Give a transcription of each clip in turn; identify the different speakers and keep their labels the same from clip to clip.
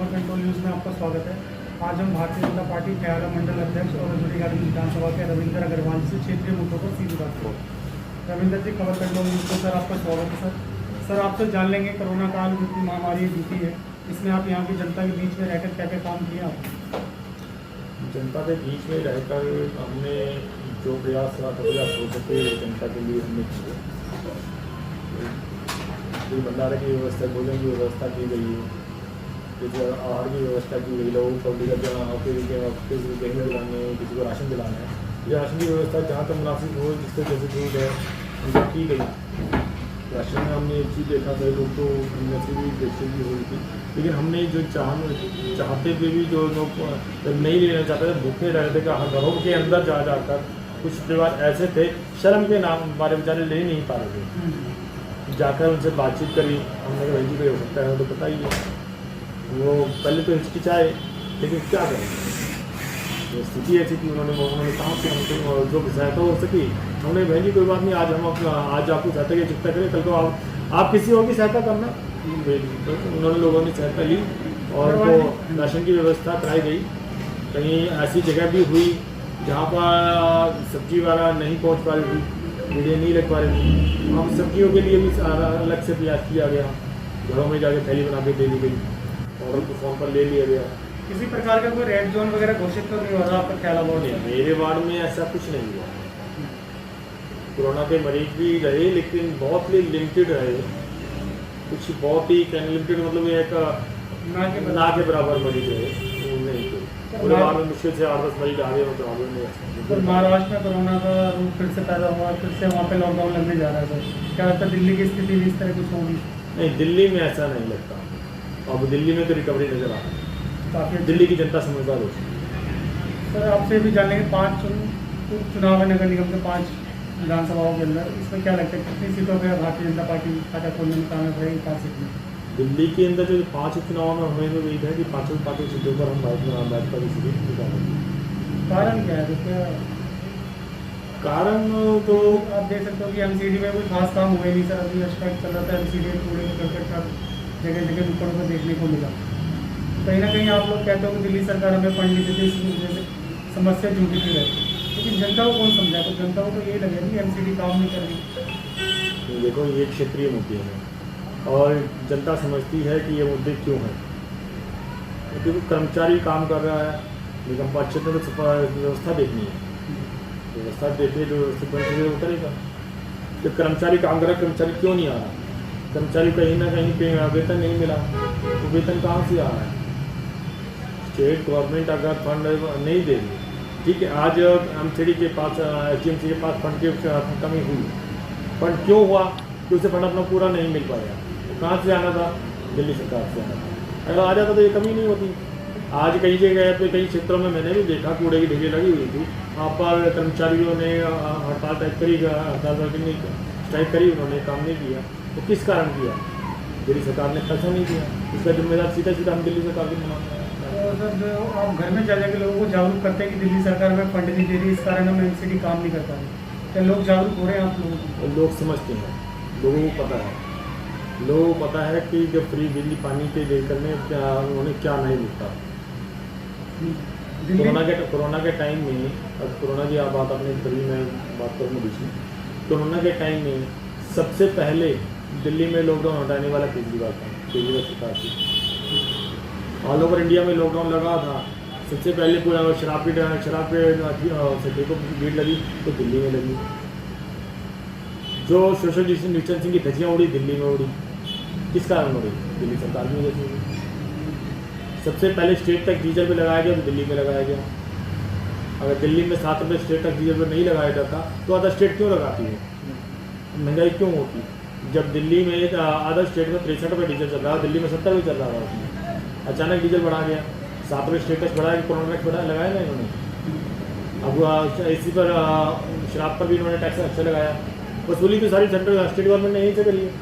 Speaker 1: खबर control news में आपका स्वागत है। आज हम भारतीय जनता पार्टी खैरा मंडल अध्यक्ष और रजौरी गार्डन विधानसभा के रविंद्र अग्रवाल से क्षेत्रीय मुद्दों पर सीधी बात करें। रविंद्र जी, खबर कंट्रोल न्यूज़ को सर आपका स्वागत है। सर आपसे जान लेंगे, कोरोना काल जितनी महामारी बीती है इसमें आप यहाँ की जनता के बीच में रहकर क्या क्या काम किए आप?
Speaker 2: जनता के बीच में रहकर हमने जो प्रयास हो सके जनता के लिए हमने किए। कोई भंडारे की व्यवस्था, भोजन की व्यवस्था की गई है, जैसे आहार की व्यवस्था की गई, लोगों को किसी को गेहूँ दिलाने, किसी को राशन दिलाना है। ये राशन की व्यवस्था जहाँ तक मुनासिब हो, जिससे जैसे दूध है उनका की गई। राशन में हमने एक चीज़ देखा था, लोग तो नसीब भी देखी भी हुई थी, लेकिन हमने जो चाहते हुए भी जो लोग नहीं लेना चाहते थे, भूखे रह रहे थे, घरों के अंदर जा जाकर कुछ परिवार ऐसे थे शर्म के नाम हमारे बेचारे ले नहीं पा रहे थे। जाकर उनसे बातचीत करी, हमने कहा जी हो सकता है तो पता ही है। वो पहले तो हिचकिचाए, लेकिन क्या करें, तो स्थिति ऐसी थी। उन्होंने कहा कि हमको जो सहायता हो सकी, हमने बहन जी कोई बात नहीं, आज आपको सहायता की चिंता करें, कल को आप किसी और की सहायता करना। तो उन्होंने लोगों ने सहायता ली और वो राशन की व्यवस्था कराई गई। कहीं ऐसी जगह भी हुई जहाँ पर सब्जी वाला नहीं पहुँच पा रही थी, मीडिया नहीं लग पा रही थी, हम सब्जियों के लिए भी अलग से प्रयास किया गया। घरों में जाके थैली बना के दे दी गई, ऑर्डर को फ़ोन पर ले लिया गया।
Speaker 1: किसी प्रकार का कोई रेड जोन वगैरह घोषित तो नहीं हो रहा आपका ख्याल?
Speaker 2: मेरे वार्ड में ऐसा कुछ नहीं हुआ। कोरोना के मरीज भी रहे, लेकिन बहुत ही लिमिटेड रहे, कुछ बहुत ही लिमिटेड, मतलब एक ना के बराबर मरीज रहे। नहीं तो पूरे वार्ड में मुश्किल से 8-10 मरीज आ रहे हो तो आगे में।
Speaker 1: महाराष्ट्र में कोरोना का रूप फिर से पैदा हुआ, फिर से वहाँ पे लॉकडाउन लगने जा रहा है। सर क्या लगता है दिल्ली की स्थिति भी इस तरह कुछ होगी?
Speaker 2: नहीं, दिल्ली में ऐसा नहीं लगता। अब दिल्ली में तो रिकवरी नज़र आ रही है, काफ़ी दिल्ली की जनता समझदार हो।
Speaker 1: सर आपसे भी जान लेंगे, 5 चुनाव है नगर निगम के 5 विधानसभाओं के अंदर, इसमें क्या लगता है कितनी सीटों पर भारतीय जनता पार्टी खाता खोलने में कामयाब रहेगी? 5 सीट में
Speaker 2: दिल्ली के अंदर जो 5 चुनाव में हमें तो उम्मीद है कि 5 सीटों पर हम भाजपा की सीट निकालेंगे।
Speaker 1: कारण क्या है? क्या
Speaker 2: कारण तो
Speaker 1: आप देख सकते हो कि एमसीडी में कोई खास काम हुए नहीं सर। अभी स्ट्राइक चल रहा था, एमसीडी कूड़े करकट का जगह जगह नुक्कड़ों पर देखने को मिला। कहीं ना कहीं आप लोग कहते हो कि दिल्ली सरकार हमें फंड नहीं देती, इस वजह से समस्या जूझती रहती, लेकिन जनता को कौन समझाए? तो जनता को तो यही लगेगा कि एमसीडी काम नहीं कर रही।
Speaker 2: देखो, ये क्षेत्रीय मुद्दे हैं और जनता समझती है कि ये मुद्दे क्यों हैं, क्योंकि कर्मचारी काम कर रहा है, निगम पार्षद में तो व्यवस्था देखनी है, व्यवस्था देते जो व्यवस्थित उतरेगा। तो कर्मचारी काम कर रहा है, कर्मचारी क्यों नहीं आ रहा? कर्मचारी कहीं ना कहीं पे वेतन नहीं मिला, तो वेतन कहाँ से आ रहा है? स्टेट गवर्नमेंट अगर फंड नहीं दे रही, ठीक है, आज एमसीडी के पास, एचएमसी के पास फंड की कमी हुई, फंड क्यों हुआ? कि उसे फंड अपना पूरा नहीं मिल पाया। तो कहाँ से आना था? दिल्ली सरकार से आना था। अगर आ जाता तो ये कमी नहीं होती। आज कई जगह पे, कई क्षेत्रों में मैंने भी देखा कूड़े की ढेरी लगी हुई थी, वहाँ पर कर्मचारियों ने हड़ताल टाइप करी, स्ट्राइक करी, उन्होंने काम नहीं किया। तो किस कारण किया? दिल्ली सरकार ने पैसा नहीं दिया, इसका जिम्मेदार सीधा सीधा हम दिल्ली सरकार को मनाते हैं।
Speaker 1: तो सर जो आप घर में जा जाकर लोगों को जागरूक करते हैं कि दिल्ली सरकार हमें फंड नहीं दे रही, इस कारण हम एमसीडी काम नहीं कर पा रहे, क्या लोग जागरूक हो रहे हैं आप लोगों को?
Speaker 2: लोग समझते हैं, लोगों को पता है, लोगों को पता है कि जब फ्री बिजली पानी के लेकर में उन्होंने क्या नहीं लिखा। कोरोना के टाइम में, अब कोरोना की आप बात अपने कभी मैं बात करूँगा दूसरी, कोरोना के टाइम में सबसे पहले दिल्ली में लॉकडाउन हटाने वाला केजरीवाल था, केजरीवाल सरकार थी। ऑल ओवर इंडिया में लॉकडाउन लगा था, सबसे पहले पूरा शराब पे को भीड़ लगी तो दिल्ली में लगी। जो सोशल डिस्टेंसिंग की धज्जियाँ उड़ी, दिल्ली में उड़ी। किस कारण उड़ी? दिल्ली सरकार में जैसे उड़ी। सबसे पहले स्टेट तक डीजल पे लगाया गया तो दिल्ली में लगाया गया। अगर दिल्ली में 7 रुपये स्टेट तक डीजल पे नहीं लगाया जाता तो अदर स्टेट क्यों लगाती है? महंगाई क्यों होती? जब दिल्ली में अदर स्टेट में 63 रुपये डीजल चल रहा है, दिल्ली में 70 रुपये चल रहा था उसमें, अचानक डीजल बढ़ा गया, 7 रुपये स्टेट टैक्स बढ़ाया, कोरोना टैक्स बढ़ाया, लगाया ना इन्होंने। अब इसी पर शराब पर भी इन्होंने टैक्स अच्छा लगाया, वसूली तो सारी सेंट्रल स्टेट गवर्नमेंट ने यहीं से करी है।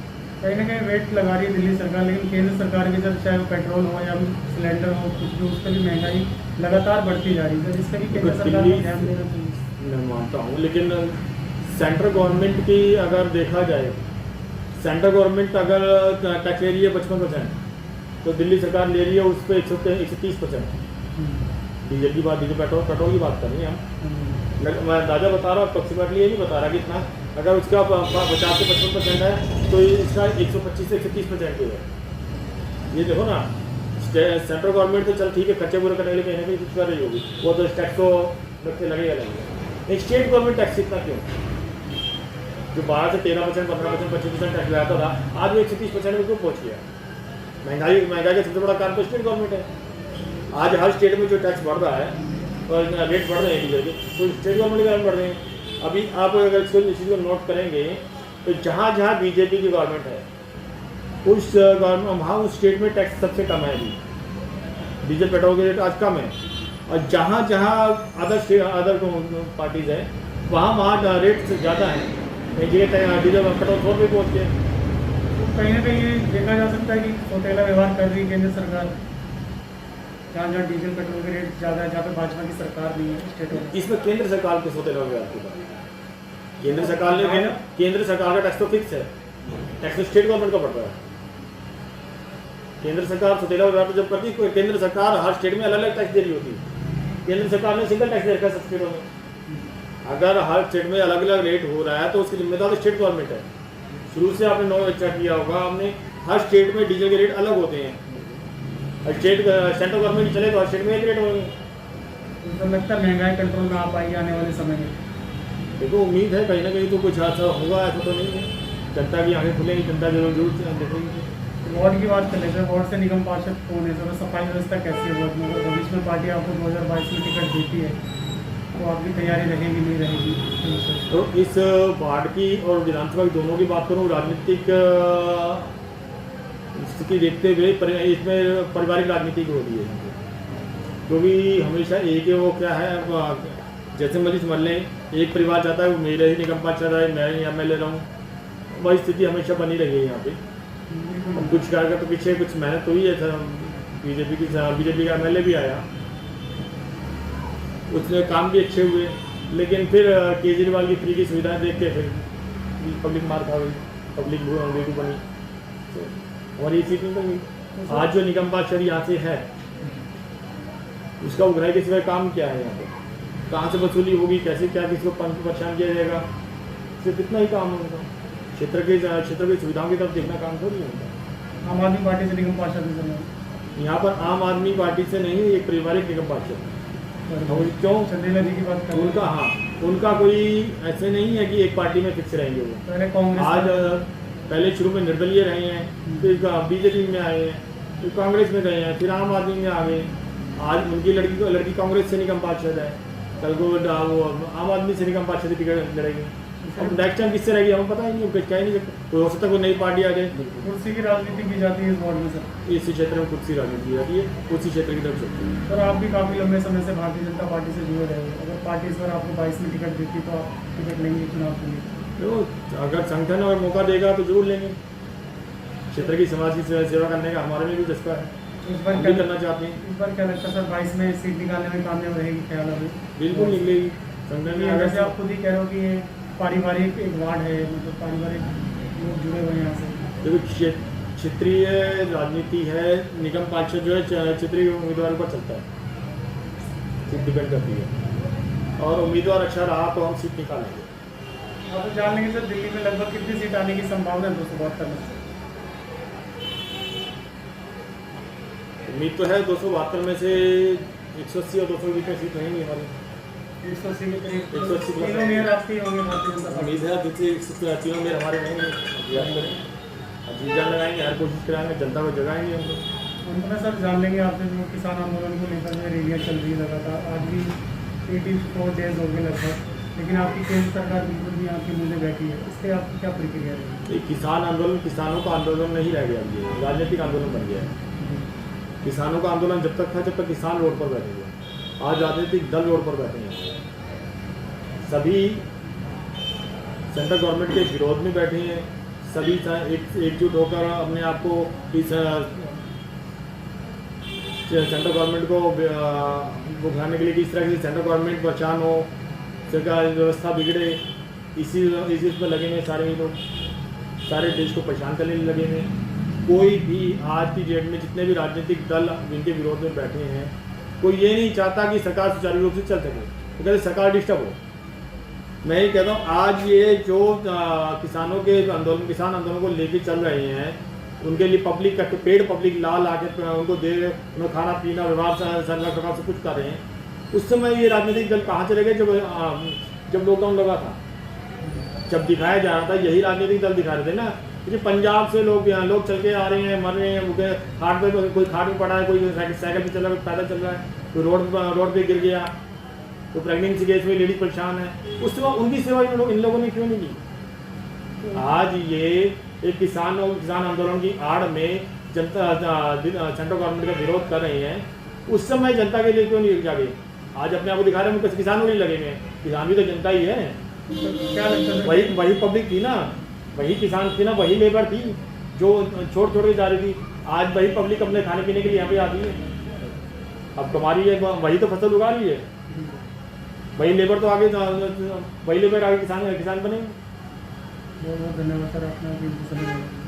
Speaker 1: कहीं ना कहीं वेट लगा रही है दिल्ली सरकार, लेकिन केंद्र सरकार की तरफ चाहे वो पेट्रोल हो या सिलेंडर हो, कुछ भी, उस पर भी महंगाई लगातार बढ़ती जा रही है। इसका भी केंद्र सरकार को ध्यान देना चाहिए।
Speaker 2: मैं मानता हूँ, लेकिन सेंट्रल गवर्नमेंट की अगर देखा जाए, सेंट्रल गवर्नमेंट अगर टैक्स ले रही है 55%, तो दिल्ली सरकार ले रही है उस पर 130%। डीजल की बात, डीजल पेट्रोल की बात कर रही हैं हम। मैं अंदाज़ा बता रहा हूँ, अप्रोक्सीमेटली ये नहीं बता रहा कि इतना। अगर उसका 50 से 55% है तो इसका 125 से 130% है। ये देखो ना, सेंट्रल गवर्नमेंट तो चल ठीक है, खर्चे पूरे करने के लिए कहीं ना कहीं कुछ कर रही होगी, वो तो टैक्स तो लगेगा। एक स्टेट गवर्नमेंट टैक्स इतना क्यों? जो 12 से 13%, 15%, 25% टैक्स लगाता था, आज वो 130% में क्यों पहुँच गया? महंगाई का सबसे बड़ा कारण तो स्टेट गवर्नमेंट है। आज हर स्टेट में जो टैक्स बढ़ रहा है और रेट बढ़ रहे हैं डीजल के, तो स्टेट गवर्नमेंट के कारण बढ़ रहे हैं। अभी आप अगर इस चीज़ को नोट करेंगे तो जहाँ जहाँ बीजेपी की गवर्नमेंट है उस गवर्नमेंट वहाँ उस स्टेट में टैक्स सबसे कम है। अभी डीजल पेट्रोल के रेट आज कम है, और जहाँ जहाँ अदर पार्टीज़ हैं वहाँ रेट ज़्यादा है। एक जगह डीजल पेट्रोल 100 रुपये पहुँच गए।
Speaker 1: तो कहीं ना कहीं ये देखा जा सकता है कि सौतेला व्यवहार कर रही है केंद्र सरकार, जहाँ जहाँ डीजल पेट्रोल के रेट ज़्यादा है, जहाँ पे भाजपा की सरकार नहीं है स्टेटों में।
Speaker 2: इसमें केंद्र सरकार के सौतेला व्यवहार की बात, केंद्र सरकार का टैक्स तो फिक्स है, टैक्स तो स्टेट गवर्नमेंट का पड़ रहा है। केंद्र सरकार सौतेला व्यवहार जब करती है, केंद्र सरकार हर स्टेट में अलग अलग टैक्स दे रही होती है। केंद्र सरकार ने सिंगल टैक्स दे रखा है सब स्टेटों में। अगर हर स्टेट में अलग अलग रेट हो रहा है तो उसकी जिम्मेदार स्टेट गवर्नमेंट है। शुरू से आपने चेक किया होगा, हमने हर स्टेट में डीजल के रेट अलग होते हैं। सेंट्रल गवर्नमेंट चले तो हर स्टेट में एक रेट होंगे।
Speaker 1: तो लगता है महंगाई कंट्रोल में आ पाएगी आने वाले समय में।
Speaker 2: देखो उम्मीद है कहीं ना कहीं तो कुछ ऐसा होगा, ऐसा तो नहीं है। जनता की आंखें खुलेंगी, जनता जरूर देखेंगी।
Speaker 1: वार्ड की बात कर लेते हैं, वार्ड से निगम पार्षद कौन है, तो सफाई व्यवस्था कैसी है वार्ड में? अगर भविष्य में पार्टी आपको 2022 में टिकट देती है तो आपकी तैयारी रहेगी नहीं रहेगी?
Speaker 2: तो इस वार्ड की और विधानसभा की दोनों की बात करूँ, राजनीतिक स्थिति देखते हुए इसमें पारिवारिक राजनीति हो रही है, क्योंकि हमेशा एक है वो क्या है, जैसे मर्जी समझ लें, एक परिवार चाहता है वो मेरे ही निगम पार्षद रहे, मैं ही MLA रहूँ, वही स्थिति हमेशा बनी रही है यहाँ पे। कुछ कार्यकर्ता तो पीछे कुछ मेहनत हुई है, बीजेपी का MLA भी आया, उसने काम भी अच्छे हुए, लेकिन फिर केजरीवाल की फ्री की सुविधाएं देख के फिर पब्लिक मार खा गई, पब्लिक बेवकूफ़ बनी और ये सीट निकल गई। आज जो निगम पार्षद यहाँ से है उसका उगराई के सिवाय काम क्या है यहाँ पे? कहाँ से वसूली होगी, कैसे क्या किसी को परेशान किया जाएगा, सिर्फ इतना ही काम है उनका। क्षेत्र की सुविधाओं की तरफ देखना काम थोड़ी है उनका।
Speaker 1: आम आदमी पार्टी से निगम पार्षद
Speaker 2: यहाँ पर आम आदमी पार्टी से नहीं, एक पारिवारिक निगम पार्षद क्यों?
Speaker 1: चंदेला जी की बात कर
Speaker 2: उनका, हाँ, उनका कोई ऐसे नहीं है कि एक पार्टी में फिक्स रहेंगे वो।
Speaker 1: पहले कांग्रेस,
Speaker 2: आज पहले शुरू में निर्दलीय रहे हैं, फिर बीजेपी में आए हैं, फिर कांग्रेस में गए हैं, फिर आम आदमी में आ गए। आज उनकी लड़की कांग्रेस से निगम पार्षद है, कल को वो आम आदमी से निगम पार्षद टिकट लड़ेगी। अब नेक्स्ट टाइम किससे रहेगी हमें पता ही नहीं, कह ही नहीं सकते। हो सकता है कोई नई पार्टी आ जाए।
Speaker 1: कुर्सी की राजनीति की जाती है इस वार्ड में सर?
Speaker 2: इस क्षेत्र में कुर्सी राजनीति की जाती है, उसी क्षेत्र की तरफ चलती है।
Speaker 1: सर आप भी काफ़ी लंबे समय से भारतीय जनता पार्टी से जुड़े रहे, अगर पार्टी इस बार आपको 22 में टिकट देती तो आप टिकट लेंगे चुनाव के लिए?
Speaker 2: तो अगर संगठन और मौका देगा तो जरूर लेंगे। क्षेत्र की समाज की सेवा करने का हमारे में भी जज्बा है,
Speaker 1: इस बार
Speaker 2: क्या करना चाहते हैं।
Speaker 1: इस बार क्या लगता है सर, 22 में सीट निकालने में कामयाब रहेगी ख्याल अभी?
Speaker 2: बिल्कुल निकलेगी। संगठन में
Speaker 1: जैसे आप खुद ही कह रहे हो कि ये पारिवारिक एक वार्ड है, मतलब पारिवारिक लोग जुड़े हुए हैं यहाँ से।
Speaker 2: देखो क्षेत्रीय राजनीति है, निगम पार्षद जो है क्षेत्रीय उम्मीदवारों पर चलता है, सीट डिपेंड करती है, और उम्मीदवार अच्छा रहा तो हम सीट निकालेंगे।
Speaker 1: आप तो जान लेंगे सर, दिल्ली में लगभग कितनी सीट आने की संभावना है 272 में से?
Speaker 2: उम्मीद तो है 272 में से 180 और 200 के बीच में सीट रहेंगी हमारी।
Speaker 1: 180 के करीब
Speaker 2: 180
Speaker 1: तीनों मेयर आपके होंगे भारतीय जनता पार्टी?
Speaker 2: उम्मीद है दूसरे तीनों में हमारे रहेंगे, प्रयास करेंगे, जी जान लगाएंगे, हर कोशिश कराएंगे, जनता को जगाएंगे हम लोग।
Speaker 1: अंत में सर जान लेंगे आपसे, जो किसान आंदोलन को लेकर जो रैलियाँ चल रही है लगातार, आज भी 84 डेज हो गए लगभग, लेकिन आपकी केंद्र सरकार बिल्कुल भी आपके मुँह में बैठी है, इस पर आपकी क्या प्रतिक्रिया रहेगी?
Speaker 2: किसान आंदोलन किसानों का आंदोलन नहीं रह गया, ये राजनीतिक आंदोलन बन गया है। किसानों का आंदोलन जब तक था जब तक किसान रोड पर बैठे हुए, आज राजनीतिक दल रोड पर बैठे हैं। सभी सेंट्रल गवर्नमेंट के विरोध में बैठे हैं, सभी एकजुट होकर अपने आप को इस सेंट्रल गवर्नमेंट को बुझाने के लिए, किस तरह से सेंट्रल गवर्नमेंट परेशान हो, सरकार व्यवस्था बिगड़े, इसी पर लगे हुए सारे लोग, सारे देश को परेशान करने लगे हुए। कोई भी आज की डेट में जितने भी राजनीतिक दल जिनके विरोध में बैठे हैं, कोई ये नहीं चाहता कि सरकार सुचारू रूप से चल सके, तो कहते सरकार डिस्टर्ब हो। मैं ये कहता हूँ आज ये जो किसानों के आंदोलन, किसान आंदोलन को लेके चल रहे हैं, उनके लिए पब्लिक का पेड पब्लिक ला के उनको दे रहे, उन्हें खाना पीना व्यवहार सरकार सब कुछ कर रहे हैं। उस समय ये राजनीतिक दल कहाँ चले गए जब लॉकडाउन लगा था, जब दिखाया जा रहा था यही राजनीतिक दल दिखा रहे थे ना। क्योंकि पंजाब से लोग चल के आ रहे हैं, मर रहे हैं, खाट पे कोई खाट में पड़ा है, कोई साइकिल पे चल रहा है, पैदल चल रहा है, कोई रोड पे गिर गया, तो प्रेगनेंसी केस में लेडीज परेशान है। उस समय उनकी सेवा इन लोगों ने क्यों नहीं की? आज ये एक किसान आंदोलन की आड़ में जनता सेंट्रल गवर्नमेंट का विरोध कर रही हैं, उस समय जनता के लिए क्यों नहीं जागे? आज अपने आप को दिखा रहे हैं किसानों के लिए लगे हैं, किसान भी तो जनता ही है।
Speaker 1: क्या लगता है?
Speaker 2: वही पब्लिक थी ना, वही किसान थी ना, वही लेबर थी जो छोड़ के जा रही थी। आज वही पब्लिक अपने खाने पीने के लिए यहाँ पे आती है, अब कमा रही है, वही तो फसल उगा रही है, वही लेबर तो आगे, वही लेबर आगे किसान बने।
Speaker 1: बहुत बहुत धन्यवाद सर, आपने